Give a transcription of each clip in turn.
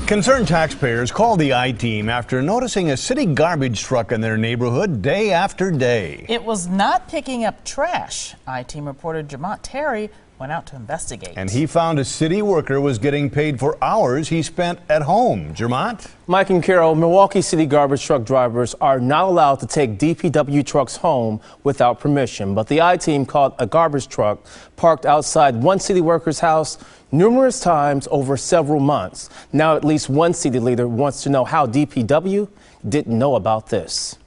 Concerned taxpayers called the I-Team after noticing a city garbage truck in their neighborhood day after day. It was not picking up trash. I-Team reporter Terry went out to investigate. And he found a city worker was getting paid for hours he spent at home. Jermont? Mike and Carol, Milwaukee City garbage truck drivers are not allowed to take DPW trucks home without permission. But the I-Team caught a garbage truck parked outside one city worker's house numerous times over several months. Now at least one city leader wants to know how DPW didn't know about this.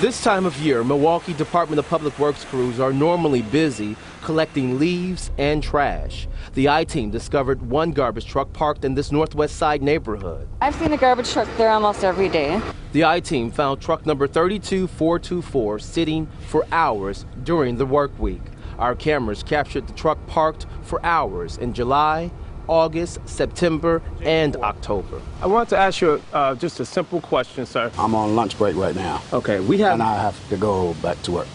This time of year, Milwaukee Department of Public Works crews are normally busy collecting leaves and trash. The I-Team discovered one garbage truck parked in this Northwest Side neighborhood. I've seen a garbage truck there almost every day. The I-Team found truck number 32424 sitting for hours during the work week. Our cameras captured the truck parked for hours in July, August, September, and October. I want to ask you just a simple question, sir. I'm on lunch break right now. Okay, and I have to go back to work.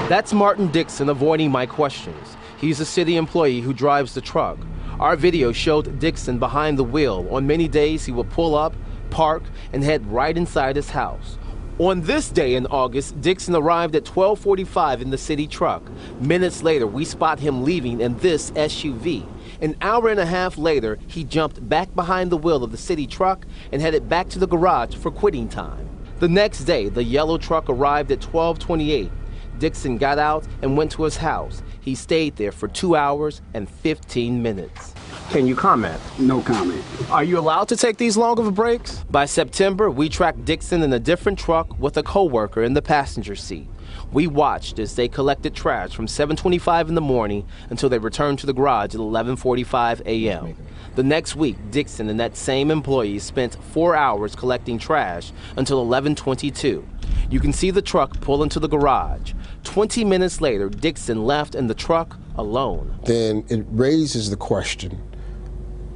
That's Martin Dixon avoiding my questions. He's a city employee who drives the truck. Our video showed Dixon behind the wheel. On many days, he would pull up, park, and head right inside his house. On this day in August, Dixon arrived at 12:45 in the city truck. Minutes later, we spot him leaving in this SUV. An hour and a half later, he jumped back behind the wheel of the city truck and headed back to the garage for quitting time. The next day, the yellow truck arrived at 12:28. Dixon got out and went to his house. He stayed there for 2 hours and 15 minutes. Can you comment? No comment. Are you allowed to take these long of breaks? By September, we tracked Dixon in a different truck with a co-worker in the passenger seat. We watched as they collected trash from 7:25 in the morning until they returned to the garage at 11:45 a.m. The next week, Dixon and that same employee spent 4 hours collecting trash until 11:22. You can see the truck pull into the garage. 20 minutes later, Dixon left in the truck alone. Then it raises the question,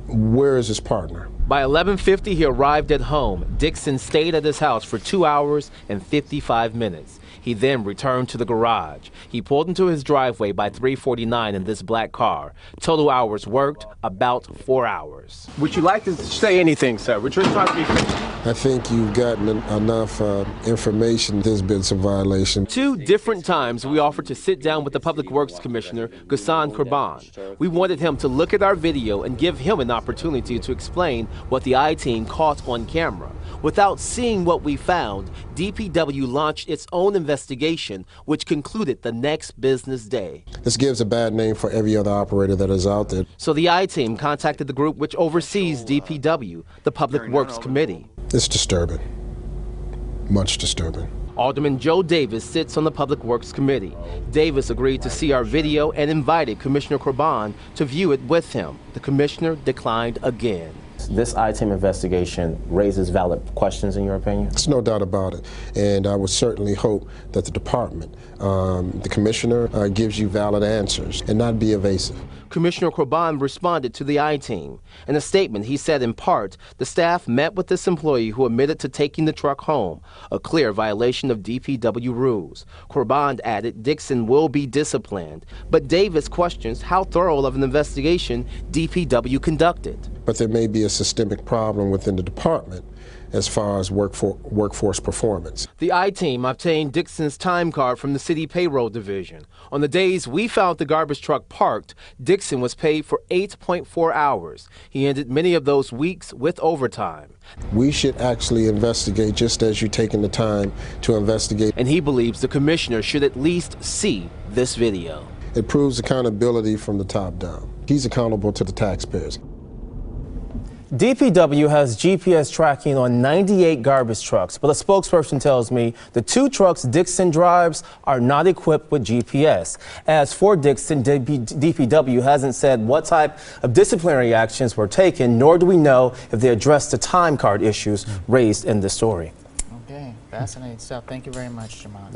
where is his partner? By 11:50, he arrived at home. Dixon stayed at his house for 2 hours and 55 minutes. He then returned to the garage. He pulled into his driveway by 3:49 in this black car. Total hours worked, about 4 hours. Would you like to say anything, sir? We're just trying to be fair. I think you've gotten enough information. There's been some violation. 2 different times we offered to sit down with the Public Works Commissioner, Ghassan Kurban. We wanted him to look at our video and give him an opportunity to explain what the I-Team caught on camera. Without seeing what we found, DPW launched its own investigation, which concluded the next business day. This gives a bad name for every other operator that is out there. So the I-Team contacted the group which oversees DPW, the Public Works Committee. It's disturbing, much disturbing. Alderman Joe Davis sits on the Public Works Committee. Davis agreed to see our video and invited Commissioner Kurban to view it with him. The commissioner declined again. This I-Team investigation raises valid questions in your opinion? There's no doubt about it. And I would certainly hope that the department, the commissioner, gives you valid answers and not be evasive. Commissioner Kurban responded to the I-Team. In a statement, he said in part, the staff met with this employee who admitted to taking the truck home, a clear violation of DPW rules. Kurban added Dixon will be disciplined, but Davis questions how thorough of an investigation DPW conducted. But there may be a systemic problem within the department as far as workforce performance. The I-Team obtained Dixon's time card from the city payroll division. On the days we found the garbage truck parked, Dixon was paid for 8.4 hours. He ended many of those weeks with overtime. We should actually investigate just as you're taking the time to investigate. And he believes the commissioner should at least see this video. It proves accountability from the top down. He's accountable to the taxpayers. DPW has GPS tracking on 98 garbage trucks, but a spokesperson tells me the 2 trucks Dixon drives are not equipped with GPS. As for Dixon, DPW hasn't said what type of disciplinary actions were taken, nor do we know if they addressed the time card issues raised in the story. Okay, fascinating stuff. Thank you very much, Jermont.